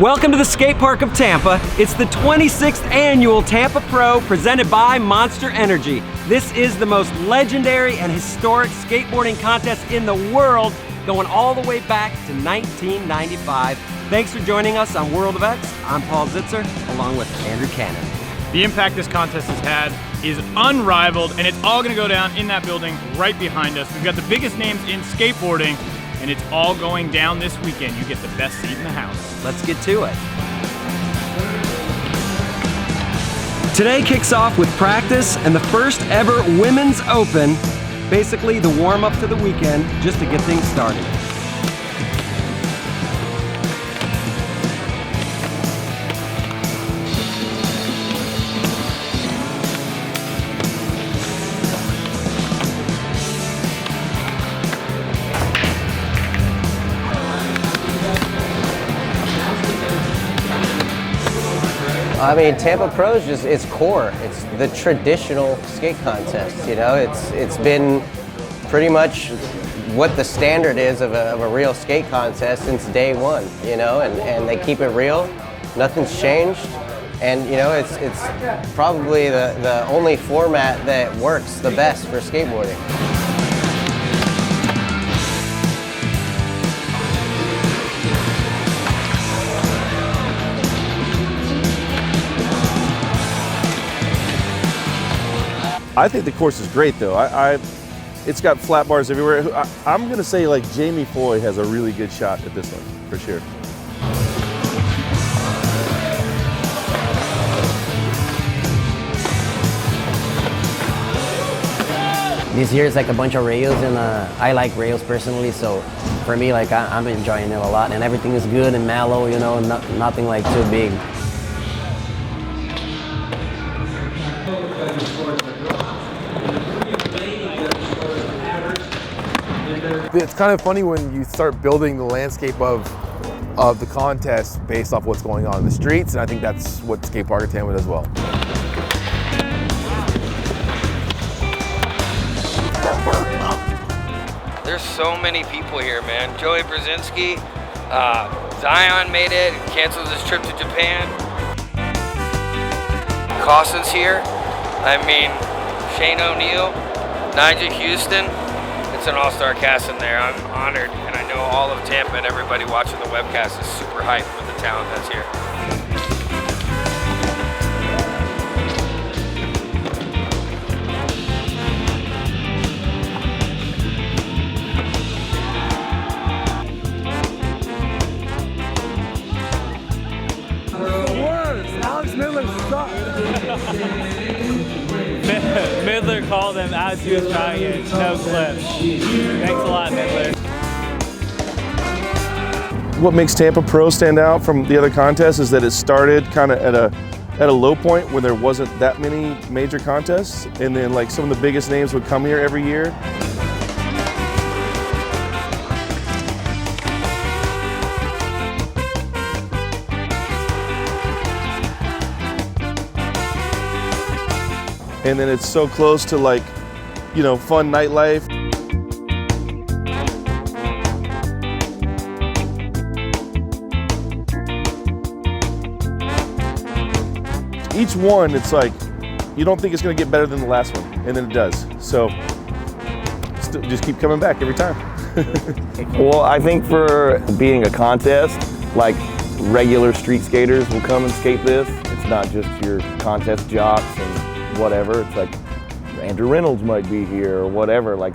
Welcome to the skate park of Tampa. It's the 26th annual Tampa Pro presented by Monster Energy. This is the most legendary and historic skateboarding contest in the world, going all the way back to 1995. Thanks for joining us on World of X. I'm Paul Zitzer, along with Andrew Cannon. The impact this contest has had is unrivaled, and it's all gonna go down in that building right behind us. We've got the biggest names in skateboarding, and it's all going down this weekend. You get the best seat in the house. Let's get to it. Today kicks off with practice and the first ever Women's Open, basically the warm-up to the weekend, just to get things started. I mean, Tampa Pro is just, it's core. It's the traditional skate contest, you know? It's been pretty much what the standard is of a real skate contest since day one, you know? And they keep it real, nothing's changed. And, you know, it's probably the only format that works the best for skateboarding. I think the course is great though. It's got flat bars everywhere. I'm gonna say like Jamie Foy has a really good shot at this one, for sure. This year is like a bunch of rails, and I like rails personally, so for me, like I'm enjoying it a lot, and everything is good and mellow, you know, nothing like too big. It's kind of funny when you start building the landscape of the contest based off what's going on in the streets, and I think that's what Skatepark at Tampa does as well. There's so many people here, man. Joey Brzezinski, Zion made it, canceled his trip to Japan. Costin's here. I mean, Shane O'Neill, Nigel Houston. It's an all-star cast in there. I'm honored, and I know all of Tampa and everybody watching the webcast is super hyped with the talent that's here. Midler called him as he was trying it. No clip. Thanks a lot, Midler. What makes Tampa Pro stand out from the other contests is that it started kind of at a low point when there wasn't that many major contests, and then like some of the biggest names would come here every year. And then it's so close to like, you know, fun nightlife. Each one, it's like, you don't think it's gonna get better than the last one, and then it does. So, just keep coming back every time. Well, I think for being a contest, like regular street skaters will come and skate this. It's not just your contest jocks and whatever. It's like Andrew Reynolds might be here or whatever. Like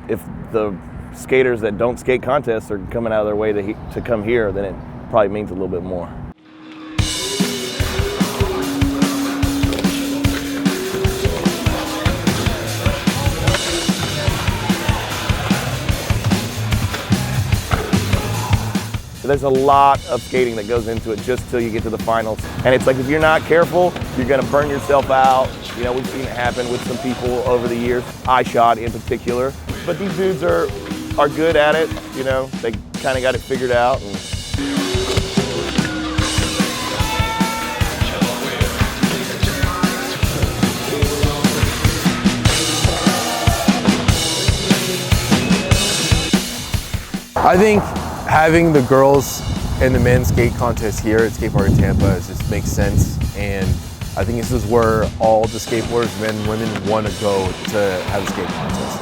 if the skaters that don't skate contests are coming out of their way to come here, then it probably means a little bit more. There's a lot of skating that goes into it just till you get to the finals. And it's like, if you're not careful, you're gonna burn yourself out. You know, we've seen it happen with some people over the years, I shot in particular. But these dudes are good at it, you know, they kind of got it figured out. And I think having the girls And the men's skate contest here at Skatepark Tampa just makes sense. And I think this is where all the skateboarders, men and women, want to go to have a skate contest.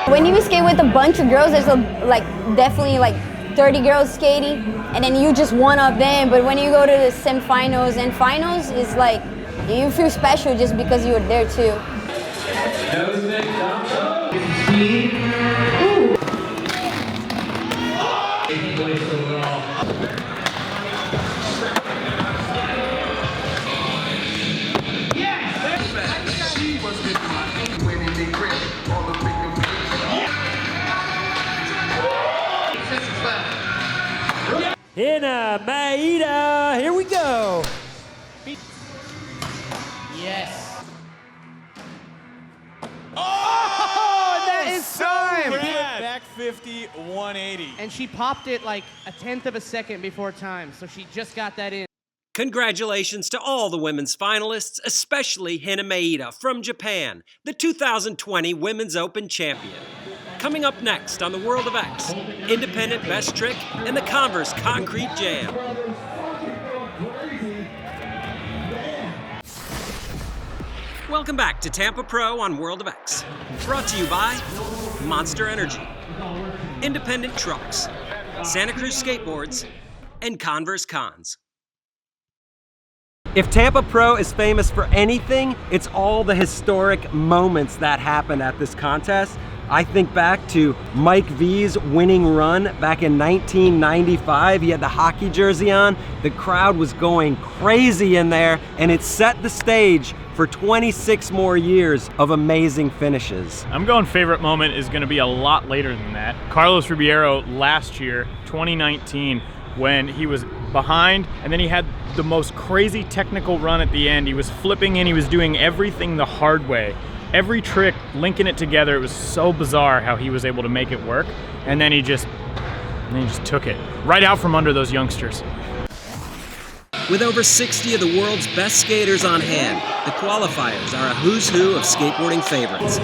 When you skate with a bunch of girls, there's definitely 30 girls skating, and then you just one of them. But when you go to the semifinals and finals, it's like you feel special just because you were there too. Hannah Maeda, here we go. Yes. Oh, that is so rad. Back 50, 180. And she popped it like a 1/10 of a second before time, so she just got that in. Congratulations to all the women's finalists, especially Hannah Maeda from Japan, the 2020 Women's Open champion. Coming up next on the World of X, Independent Best Trick and the Converse Concrete Jam. Welcome back to Tampa Pro on World of X. Brought to you by Monster Energy, Independent Trucks, Santa Cruz Skateboards, and Converse Cons. If Tampa Pro is famous for anything, it's all the historic moments that happened at this contest. I think back to Mike V's winning run back in 1995. He had the hockey jersey on. The crowd was going crazy in there, and it set the stage for 26 more years of amazing finishes. I'm going favorite moment is going to be a lot later than that. Carlos Ribeiro last year, 2019, when he was behind and then he had the most crazy technical run at the end. He was flipping in, he was doing everything the hard way. Every trick, linking it together, it was so bizarre how he was able to make it work. And then he just took it right out from under those youngsters. With over 60 of the world's best skaters on hand, the qualifiers are a who's who of skateboarding favorites.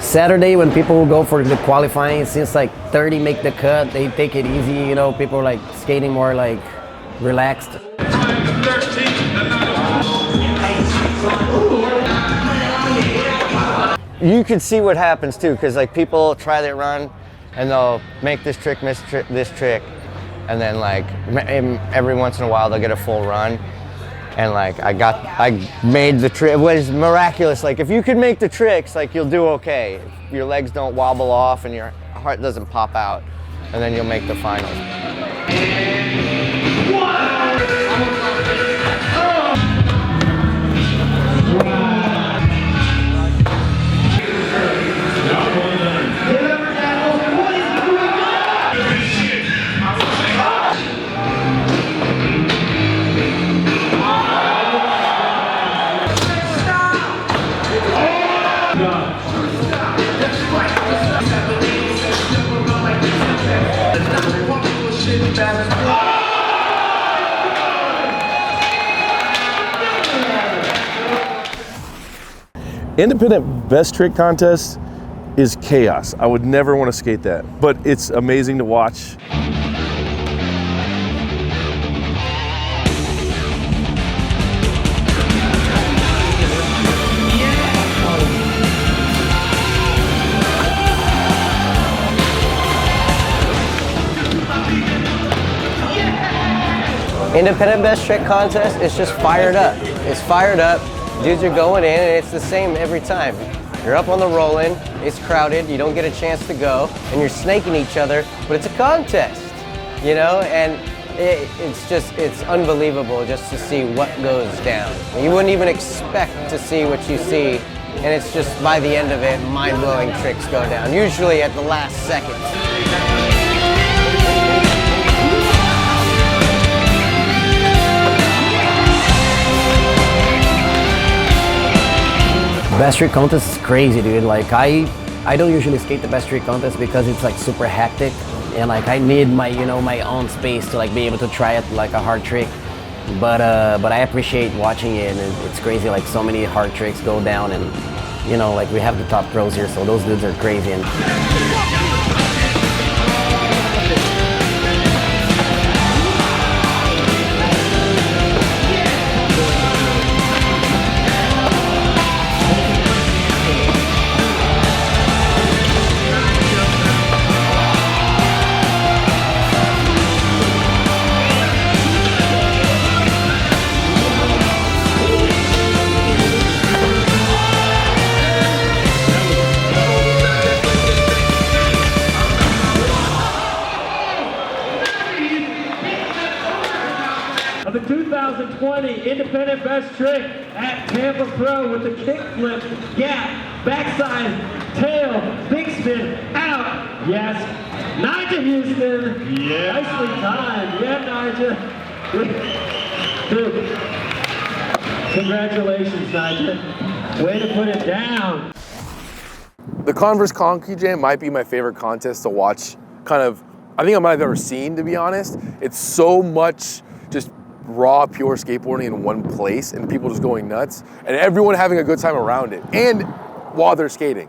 Saturday, when people go for the qualifying, since like 30 make the cut, they take it easy, you know, people are like skating more like relaxed. You can see what happens too, because like people try their run and they'll make this trick, miss this trick, and then like every once in a while they'll get a full run. And like I made the trick. It was miraculous. Like if you can make the tricks, like you'll do okay. If your legs don't wobble off and your heart doesn't pop out, and then you'll make the finals. Independent best trick contest is chaos. I would never want to skate that, but it's amazing to watch. Independent best trick contest is just fired up. It's fired up. Dudes are going in, and it's the same every time. You're up on the roll-in, it's crowded, you don't get a chance to go, and you're snaking each other, but it's a contest, you know? And it's unbelievable just to see what goes down. You wouldn't even expect to see what you see, and it's just, by the end of it, mind-blowing tricks go down, usually at the last second. Best trick contest is crazy, dude. Like I don't usually skate the best trick contest because it's like super hectic. and like I need my my own space to like be able to try it like a hard trick. But I appreciate watching it, and it's crazy. Like so many hard tricks go down, and like we have the top pros here, so those dudes are crazy. And of the 2020 Independent Best Trick at Tampa Pro with the kickflip, gap, backside, tail, big spin, out. Yes. Nigel Houston. Yeah. Nicely timed. Yeah, Nigel. Dude. Congratulations, Nigel. Way to put it down. The Converse Concrete Jam might be my favorite contest to watch. I think I might have ever seen, to be honest. It's so much just raw, pure skateboarding in one place, and people just going nuts, and everyone having a good time around it, and while they're skating.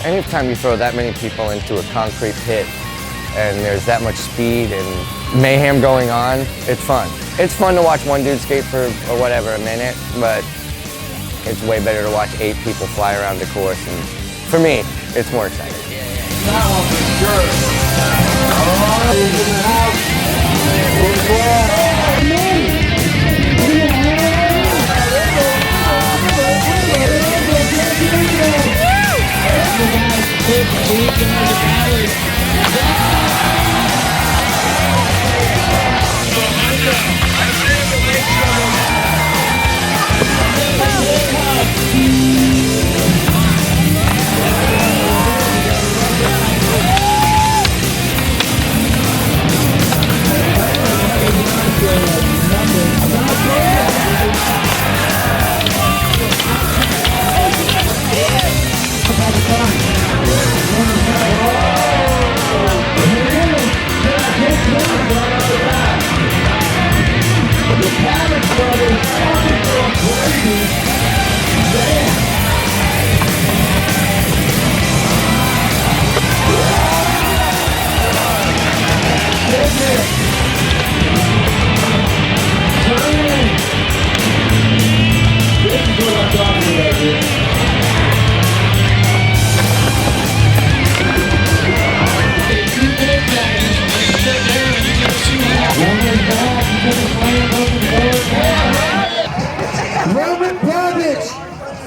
Anytime you throw that many people into a concrete pit and there's that much speed and mayhem going on, it's fun. It's fun to watch one dude skate for a minute, but it's way better to watch 8 people fly around the course, and for me, it's more exciting. That one for sure.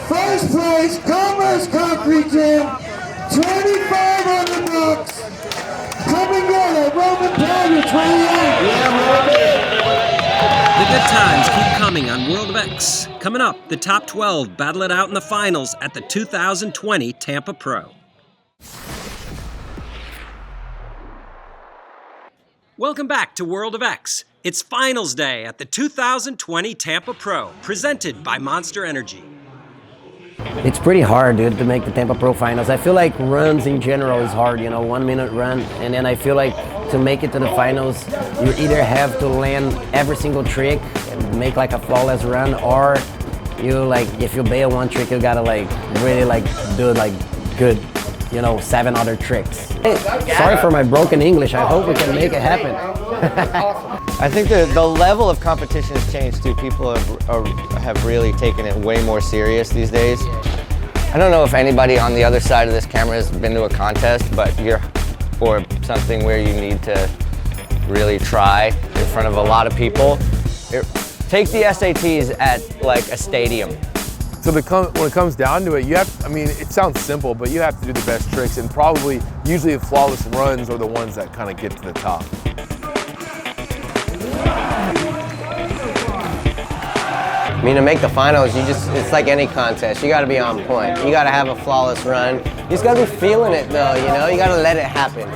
First place, Converse Concrete Jam, 25 on the books. Coming in at Roman Pavage, 28. The good times keep coming on World of X. Coming up, the top 12 battle it out in the finals at the 2020 Tampa Pro. Welcome back to World of X. It's finals day at the 2020 Tampa Pro, presented by Monster Energy. it's pretty hard, dude, to make the Tampa Pro finals. I feel like runs in general is hard, 1 minute run. And then I feel like to make it to the finals, you either have to land every single trick and make like a flawless run, or if you bail one trick, you gotta really do good, 7 other tricks. Hey, sorry for my broken English. I hope we can make it happen. I think the level of competition has changed too. People have really taken it way more serious these days. I don't know if anybody on the other side of this camera has been to a contest, but or something where you need to really try in front of a lot of people. Take the SATs at like a stadium. So when it comes down to it, you have, I mean, it sounds simple, but you have to do the best tricks, and probably usually the flawless runs are the ones that kind of get to the top. I mean, to make the finals, it's like any contest. You gotta be on point. You gotta have a flawless run. You just gotta be feeling it though, you know? You gotta let it happen.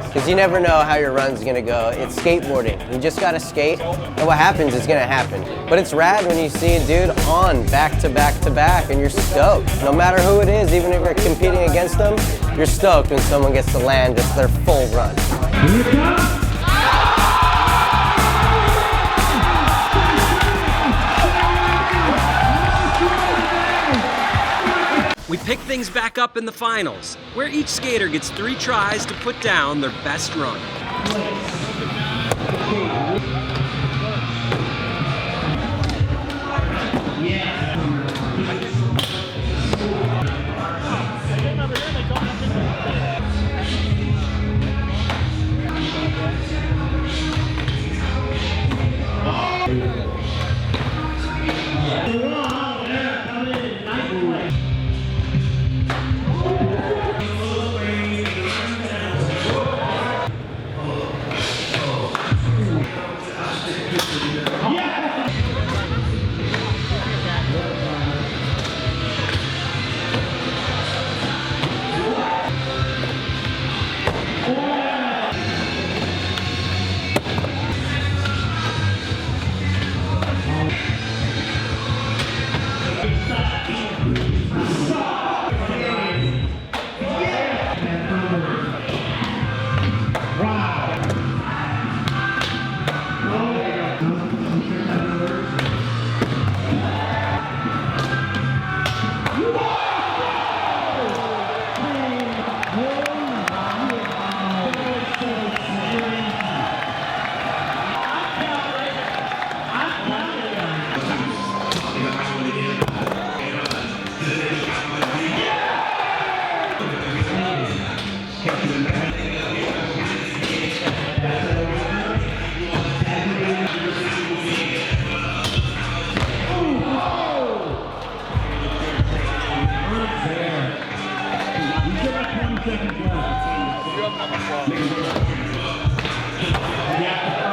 Because you never know how your run's gonna go. It's skateboarding. You just gotta skate, and what happens is gonna happen. But it's rad when you see a dude on back to back to back, and you're stoked. No matter who it is, even if you're competing against them, you're stoked when someone gets to land just their full run. We pick things back up in the finals, where each skater gets 3 tries to put down their best run.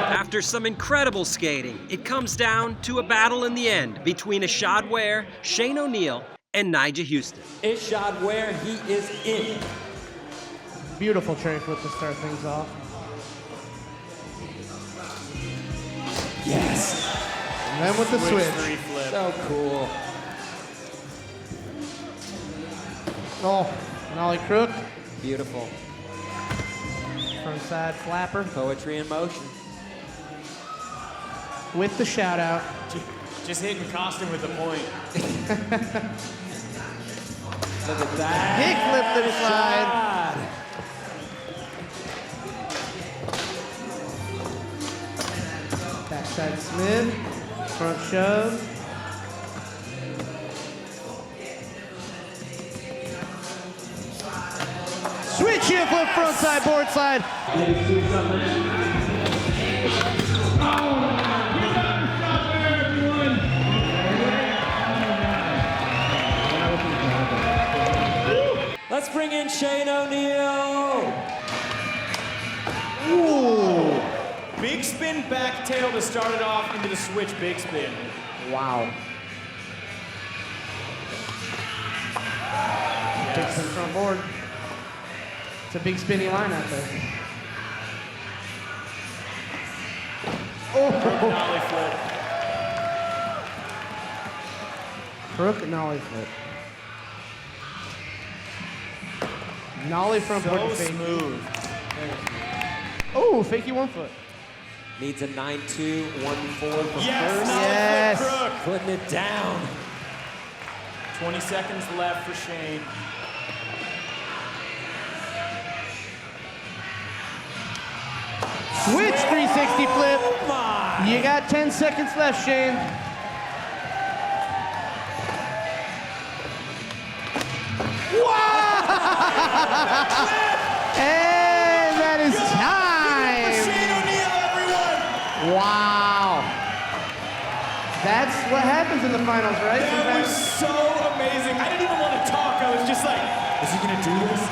After some incredible skating, it comes down to a battle in the end between Ashad Ware, Shane O'Neill, and Nigel Houston. Ashad Ware, he is in. Beautiful tray flip to start things off. Yes. And then with the switch. So cool. Oh, nollie crook. Beautiful. Front side flapper. Poetry in motion. With the shout out. Just hitting costume with the point. Look at that. Kick flip to the side. Backside Smith. Front shove. Switch heel flip front side, board side. Let's bring in Shane O'Neill. Ooh. Big spin back tail to start it off into the switch big spin. Wow. Big spin front board. It's a big spinny line out there. Oh! Nollie flip. Crook nollie flip. Nollie front board to fake. Smooth. Oh, fakey 1 foot. Needs a 9-2, 1-4 for Yes, first. Yes. Crook. Putting it down. 20 seconds left for Shane. Switch 360 flip. You got 10 seconds left, Shane. Wow! And that is time. Shane O'Neill, everyone. Wow. That's what happens in the finals, right? That was so amazing. I didn't even want to talk. I was just like, is he going to do this?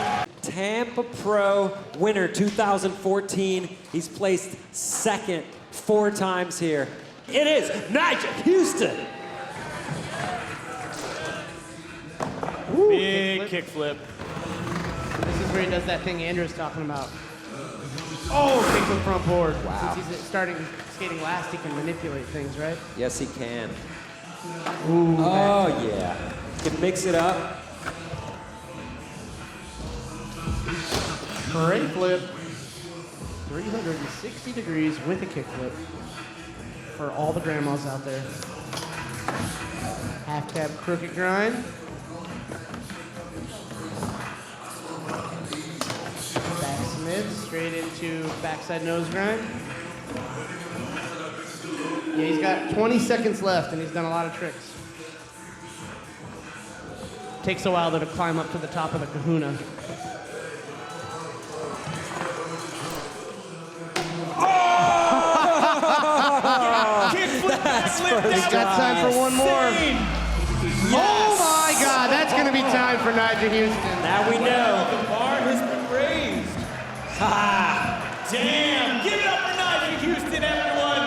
Tampa Pro winner 2014. He's placed second 4 times here. It is Nigel Houston. Big kickflip. This is where he does that thing Andrew's talking about. Oh, kickflip front board. Wow. Since he's starting skating last, he can manipulate things, right? Yes, he can. Ooh, oh, yeah. Can mix it up. Great flip. 360 degrees with a kickflip for all the grandmas out there. Half cab crooked grind. Back Smith straight into backside nose grind. Yeah, he's got 20 seconds left and he's done a lot of tricks. Takes a while though to climb up to the top of the kahuna. He's got time for one more. Yes. Oh my God, that's going to be time for Nigel Houston. Now we know. The bar has been raised. Ha! Damn! Give it up for Nigel Houston, everyone!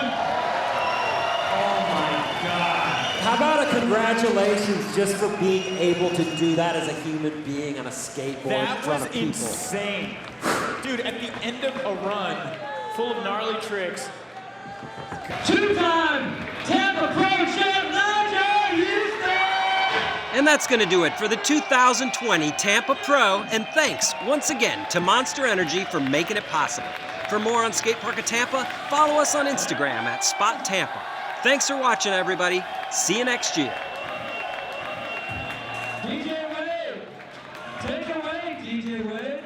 Oh my God. How about a congratulations just for being able to do that as a human being on a skateboard That in front was of people? insane. Dude, at the end of a run full of gnarly tricks, 2-time Tampa Pro champ Nigel Houston! And that's going to do it for the 2020 Tampa Pro, and thanks once again to Monster Energy for making it possible. For more on Skatepark of Tampa, follow us on Instagram at Spot Tampa. Thanks for watching, everybody. See you next year. DJ Wade! Take away, DJ Wade!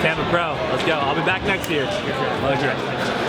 Tampa Pro, let's go. I'll be back next year. Love you.